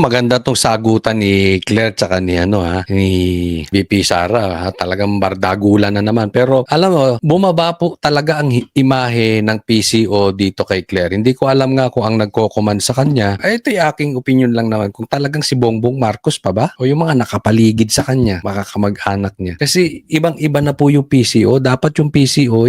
Maganda tong sagutan ni Claire tsaka ni ni VP Sara, talagang bardagulan na naman. Pero alam mo, bumaba po talaga ang imahe ng PCO dito kay Claire. Hindi ko alam nga kung ang nagko-command sa kanya. Ay, ito yung aking opinion lang naman kung talagang si Bongbong Marcos pa ba o yung mga nakapaligid sa kanya, makakamag-anak niya. Kasi ibang-iba na po yung PCO. Dapat yung PCO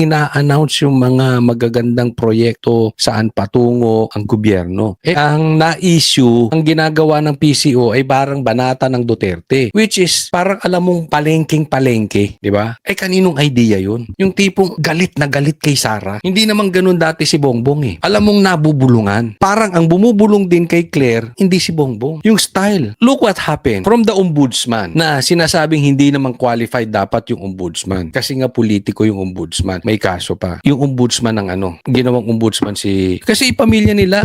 ina-announce yung mga magagandang proyekto saan patungo ang gobyerno. Ang na-issue, ang ginagawa ng PCO ay parang banata ng Duterte, which is parang alam mong palengking-palengke, di ba? Kaninong idea yun? Yung tipong galit na galit kay Sara. Hindi naman ganun dati si Bongbong Alam mong nabubulungan. Parang ang bumubulong din kay Claire, hindi si Bongbong. Yung style. Look what happened from the ombudsman na sinasabing hindi naman qualified dapat yung ombudsman. Kasi nga politiko yung ombudsman. May kaso pa. Yung ombudsman ng ginawang ombudsman kasi pamilya nila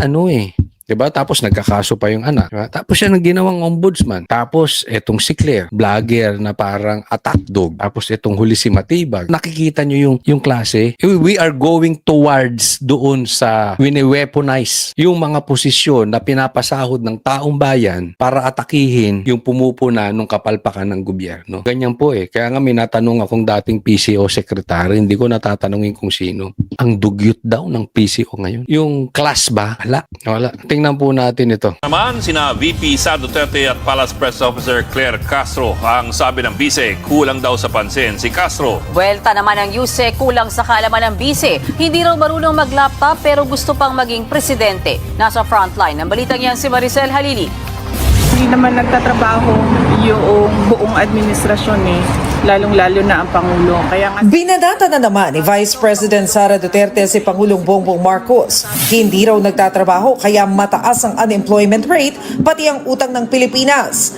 'Diba? Tapos nagkakaso pa yung anak. Diba? Tapos siya nang ginawang ombudsman. Tapos etong si Claire, vlogger na parang attack dog. Tapos etong huli si Matibag. Nakikita nyo yung klase. We are going towards doon sa wine-weaponize yung mga posisyon na pinapasahod ng taong bayan para atakihin yung pumupuna ng kapalpakan ng gobyerno. Ganyan po Kaya nga may natanong akong dating PCO secretary, hindi ko natatanungin kung sino. Ang dugyot daw ng PCO ngayon. Yung class ba? Wala. Tingnan po natin ito. Naman, sina VP Sara Duterte at Palace Press Officer Claire Castro. Ang sabi ng bise, kulang daw sa pansin si Castro. Buwelta naman ng Yuse, kulang sa kaalaman ng bise. Hindi raw marunong mag-laptop pero gusto pang maging presidente. Nasa frontline ng balitang yan si Maricel Halili. Hindi naman nagtatrabaho yung buong administrasyon lalong-lalo na ang Pangulo. Kaya nga binadata na naman ni Vice President Sara Duterte si Pangulong Bongbong Marcos. Hindi raw nagtatrabaho kaya mataas ang unemployment rate pati ang utang ng Pilipinas.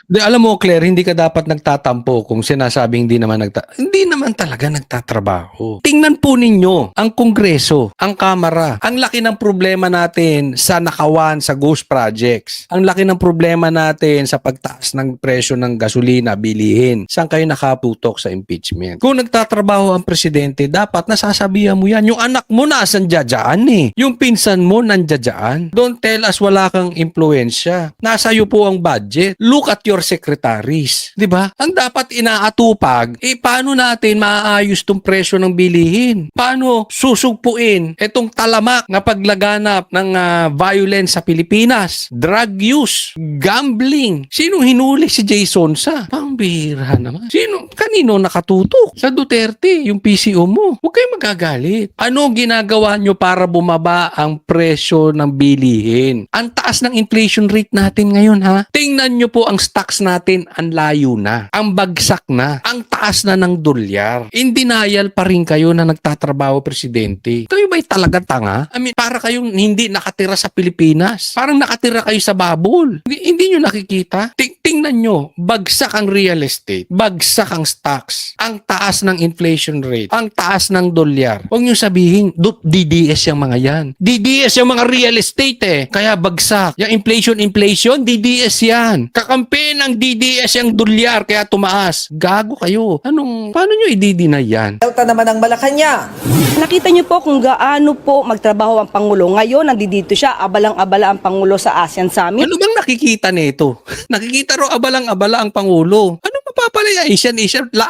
Alam mo Claire, hindi ka dapat nagtatampo kung sinasabing hindi naman talaga nagtatrabaho. Tingnan po ninyo ang Kongreso, ang Kamara. Ang laki ng problema natin sa nakawan sa ghost projects. Ang laki ng problema natin sa pagtaas ng presyo ng gasolina, bilihin. Saan kayo nakaputok sa impeachment? Kung nagtatrabaho ang presidente, dapat nasasabihan mo yan. Yung anak mo nasan dyan Yung pinsan mo nandiyan. Don't tell us wala kang impluensya. Nasa iyo po ang budget. Look at your secretaries. Diba? Ang dapat inaatupag, paano natin maaayos tong presyo ng bilihin? Paano susugpuin itong talamak na paglaganap ng violence sa Pilipinas? Drug use, gambling. Sinong hinuli si Jason sa? Pambihira naman. Kanino nakatutok? Sa Duterte, yung PCO mo. Huwag kayong magagalit. Ano ginagawa nyo para bumaba ang presyo ng bilihin? Ang taas ng inflation rate natin ngayon Tingnan nyo po ang stocks natin, ang layo na. Ang bagsak na. Ang taas na ng dolyar. In denial pa rin kayo na nagtatrabaho presidente. Kayo ba'y talaga tanga? Para kayong hindi nakatira sa Pilipinas. Parang nakatira kayo sa babol. Hindi nyo nakikita? Tingnan nyo, bagsak ang real estate. Bagsak ang stocks. Ang taas ng inflation rate. Ang taas ng dolyar. Huwag nyo sabihin, DDS yung mga yan. DDS yung mga real estate Kaya bagsak. Yung inflation, DDS yan. Kakampi ng DDS yung dolyar kaya tumaas. Gago kayo. Paano nyo i-deny yan? Delta naman ang Malacanang. Nakita niyo po kung gaano po magtrabaho ang Pangulo. Ngayon, nandito siya, abalang-abala ang Pangulo sa ASEAN Summit. Ano bang nakikita nito? Nakikita ro abalang-abala ang Pangulo. Ano mapapalaya? Asian,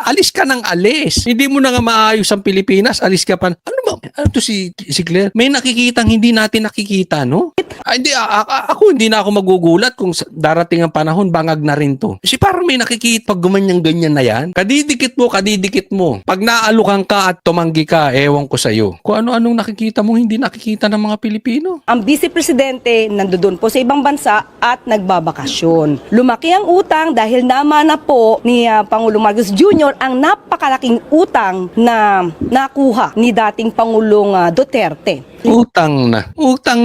alis ka ng alis. Hindi mo na nga maayos ang Pilipinas, alis ka pa. Ano to si Claire? May nakikitang hindi natin nakikita, no? Ako hindi na ako magugulat kung darating ang panahon, bangag na rin to. Kasi parang may nakikita pag gumanyan-ganyan na yan. Kadidikit mo. Pag naalukan ka at tumanggi ka, ewan ko sa'yo. Kung ano-anong nakikita mo, hindi nakikita ng mga Pilipino. Ang Vice Presidente nandoon po sa ibang bansa at nagbabakasyon. Lumaki ang utang dahil naman na po ni Pangulong Marcos Jr. ang napakalaking utang na nakuha ni dating Pangulong Duterte. Utang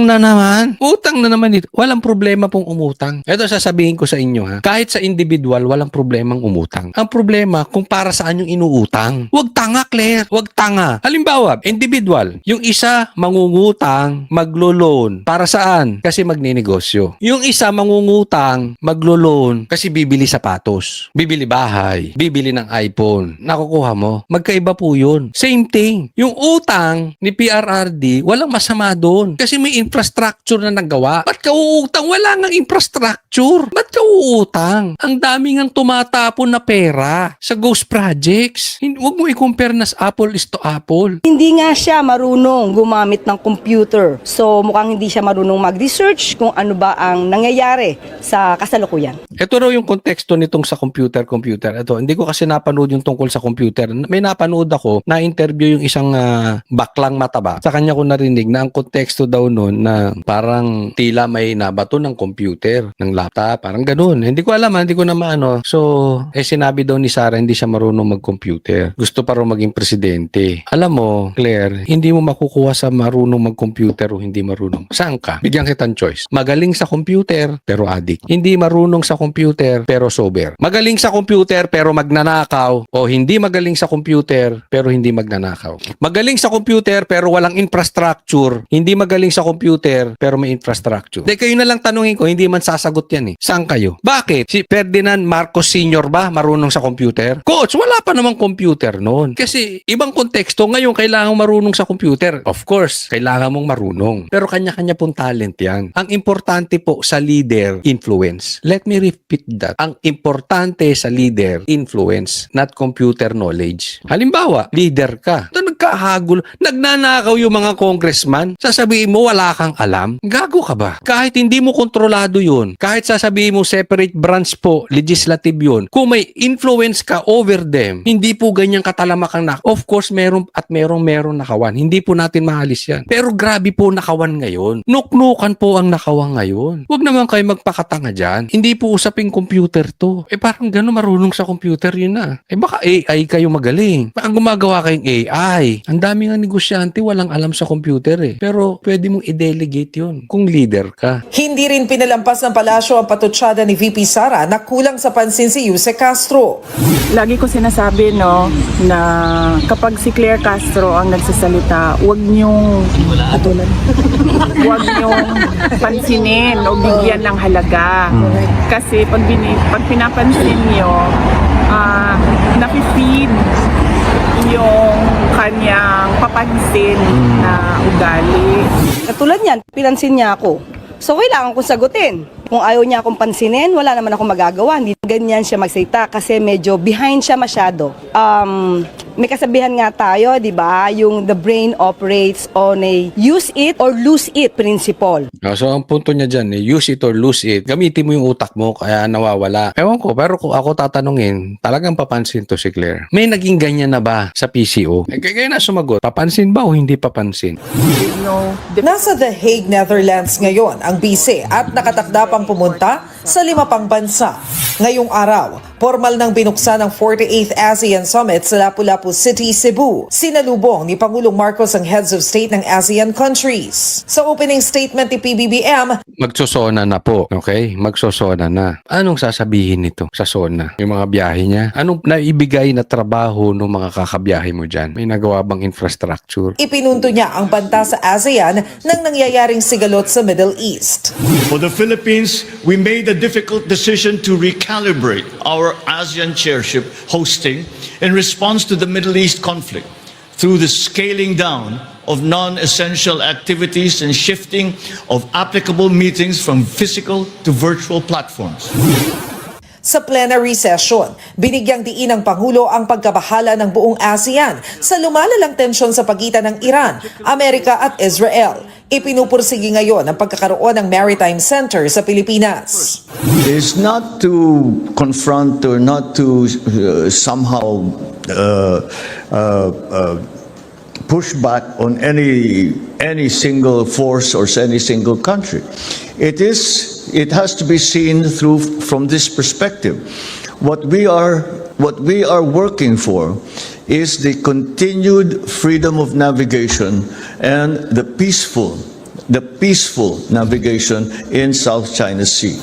na naman ito. Walang problema pong umutang. Ito sasabihin ko sa inyo Kahit sa individual, walang problemang umutang. Ang problema kung para saan yung inuutang. Huwag tanga, Claire. Huwag tanga. Halimbawa, individual. Yung isa mangungutang, maglo-loan. Para saan? Kasi magninegosyo. Yung isa mangungutang, maglo-loan kasi bibili sapatos, bibili bahay, bibili ng iPhone. Nakukuha mo. Magkaiba po yun. Same thing. Yung utang ni PRRD, walang ang masama doon? Kasi may infrastructure na nagawa. Ba't ka uutang? Wala ngang infrastructure. Ba't ka uutang? Ang dami ngang tumatapon na pera sa ghost projects. Huwag mo i-compare na sa apple is to apple. Hindi nga siya marunong gumamit ng computer. So mukhang hindi siya marunong mag-research kung ano ba ang nangyayari sa kasalukuyan. Ito raw yung konteksto nitong sa computer. Ito, hindi ko kasi napanood yung tungkol sa computer. May napanood ako, na-interview yung isang baklang mataba. Sa kanya ko narinig na ang konteksto daw noon na parang tila may nabato ng computer, ng laptop, parang ganun. Hindi ko alam, hindi ko na maano. So, sinabi daw ni Sara, hindi siya marunong mag-computer. Gusto pa raw maging presidente. Alam mo, Claire, hindi mo makukuha sa marunong mag-computer o hindi marunong. Saan ka? Bigyan kitang choice. Magaling sa computer, pero addict. Hindi marunong sa computer, pero sober. Magaling sa computer, pero magnanakaw. O hindi magaling sa computer, pero hindi magnanakaw. Magaling sa computer, pero walang infrastructure. Hindi magaling sa computer, pero may infrastructure. Hindi, kayo na lang tanungin ko, hindi man sasagot yan eh. Saan kayo? Bakit? Si Ferdinand Marcos Sr. ba marunong sa computer? Coach, wala pa namang computer noon. Kasi ibang konteksto, ngayon kailangan marunong sa computer. Of course, kailangan mong marunong. Pero kanya-kanya pong talent yan. Ang importante po sa leader, influence. Let me repeat that. Ang importante sa leader, influence, not computer knowledge. Halimbawa, leader ka. Ito nagkahagul, nagnanakaw yung mga congressman. Sasabihin mo wala kang alam. Gago ka ba? Kahit hindi mo kontrolado yun, kahit sasabihin mo separate branch po, legislative yun, kung may influence ka over them, hindi po ganyang katalamakang na. Of course, meron nakawan. Hindi po natin mahalis yan. Pero grabe po nakawan ngayon. Nuknukan po ang nakawan ngayon. Huwag naman kayo magpakatanga dyan. Hindi po usaping computer to. Parang gano'n marunong sa computer yun na. Baka AI kayo magaling. Baka gumagawa kayong AI. Ang dami nga negosyante walang alam sa computer eh. Pero pwede mong i-delegate yun kung leader ka. Hindi rin pinalampas ng palasyo ang patutsada ni VP Sara na kulang sa pansin si Yuse Castro. Lagi ko sinasabi na kapag si Claire Castro ang nagsasalita, huwag niyong pansinin o bigyan ng halaga. Kasi pag pinapansin niyo, napi-feed yung kanyang papansin na ugali. Katulad niyan, pinansin niya ako. So kailangan kong sagutin. Kung ayaw niya akong pansinin, wala naman akong magagawa. Hindi ganyan siya magsalita kasi medyo behind siya masyado. May kasabihan nga tayo, di ba? Yung the brain operates on a use it or lose it principle. So ang punto niya dyan, use it or lose it. Gamitin mo yung utak mo kaya nawawala. Ewan ko, pero kung ako tatanungin, talagang papansin to si Claire. May naging ganyan na ba sa PCO? Kaya na sumagot, papansin ba o hindi papansin? Nasa The Hague, Netherlands ngayon ang BC at nakatakda pang pumunta sa 5 pang bansa. Ngayong araw, formal nang binuksan ang 48th ASEAN Summit sa Lapu-Lapu City, Cebu. Sinalubong ni Pangulong Marcos ang heads of state ng ASEAN countries. Sa opening statement ni PBBM, Magsosona na po, okay? Magsosona na. Anong sasabihin nito sa SONA? Yung mga biyahe niya? Anong naibigay na trabaho ng mga kakabiyahe mo dyan? May nagawa bang infrastructure? ipinunto niya ang banta sa ASEAN ng nangyayaring sigalot sa Middle East. For the Philippines, we made a difficult decision to recalibrate our ASEAN chairship hosting in response to the Middle East conflict through the scaling down of non-essential activities and shifting of applicable meetings from physical to virtual platforms. Sa plenary session, binigyang diin ng Pangulo ang pagkabahala ng buong ASEAN sa lumalalang tensyon sa pagitan ng Iran, Amerika at Israel. Ipinupursigi ngayon ang pagkakaroon ng Maritime Center sa Pilipinas. Is not to confront or not to somehow push back on any single force or any single country. It has to be seen from this perspective. What we are working for is the continued freedom of navigation and the peaceful navigation in South China Sea.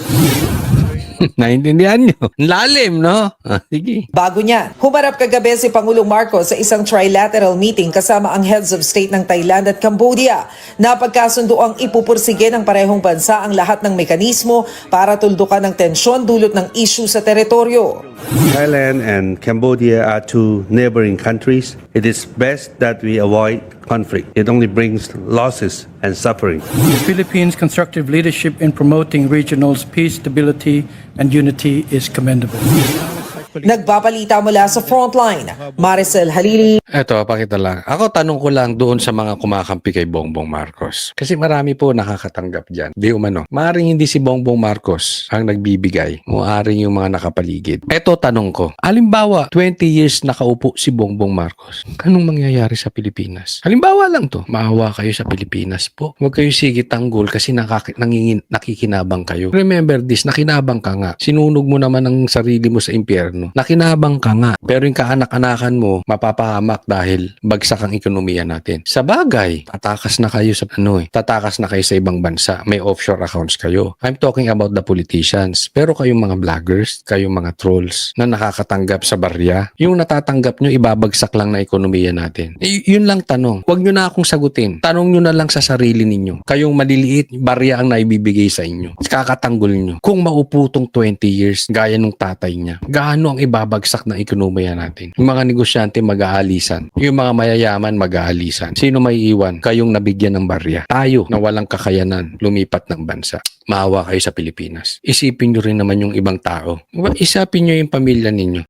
Naintindihan nyo? Lalim, no? Sige. Bago niya, humarap kagabi si Pangulong Marcos sa isang trilateral meeting kasama ang heads of state ng Thailand at Cambodia. Napagkasundo ang ipupursige ng parehong bansa ang lahat ng mekanismo para tuldukan ng tensyon dulot ng issue sa teritoryo. Thailand and Cambodia are two neighboring countries. It is best that we avoid conflict. It only brings losses and suffering. The Philippines' constructive leadership in promoting regional peace, stability, and unity is commendable. Nagbabalita mula sa Frontline, Maricel Halili. Eto, pakita lang. Ako, tanong ko lang doon sa mga kumakampi kay Bongbong Marcos. Kasi marami po nakakatanggap dyan. Di umano. Maaring hindi si Bongbong Marcos ang nagbibigay. Maaring yung mga nakapaligid. Eto, tanong ko. Halimbawa, 20 years nakaupo si Bongbong Marcos. Anong mangyayari sa Pilipinas? Halimbawa lang to. Maawa kayo sa Pilipinas po. Huwag kayo sige tanggol kasi nakikinabang kayo. Remember this, nakinabang ka nga. Sinunog mo naman ang sarili mo sa impyerno. Nakinabang ka nga. Pero yung kaanak-anakan mo, mapapahamak dahil bagsak ang ekonomiya natin. Sa bagay, tatakas na kayo sa tatakas na kayo sa ibang bansa. May offshore accounts kayo. I'm talking about the politicians. Pero kayong mga vloggers, kayong mga trolls na nakakatanggap sa barya, yung natatanggap nyo, ibabagsak lang na ekonomiya natin. Yun lang tanong. Huwag nyo na akong sagutin. Tanong nyo na lang sa sarili ninyo. Kayong maliliit, barya ang naibibigay sa inyo. Kakatanggol nyo. Kung maupo tong 20 years, gaya nung tatay niya, gaano ang ibabagsak ng ekonomiya natin? Yung mga negosyante mag-aalisan. Yung mga mayayaman mag-aalisan. Sino may iwan? Kayong nabigyan ng barya. Tayo na walang kakayanan lumipat ng bansa. Maawa kayo sa Pilipinas. Isipin nyo rin naman yung ibang tao. Isipin nyo yung pamilya ninyo.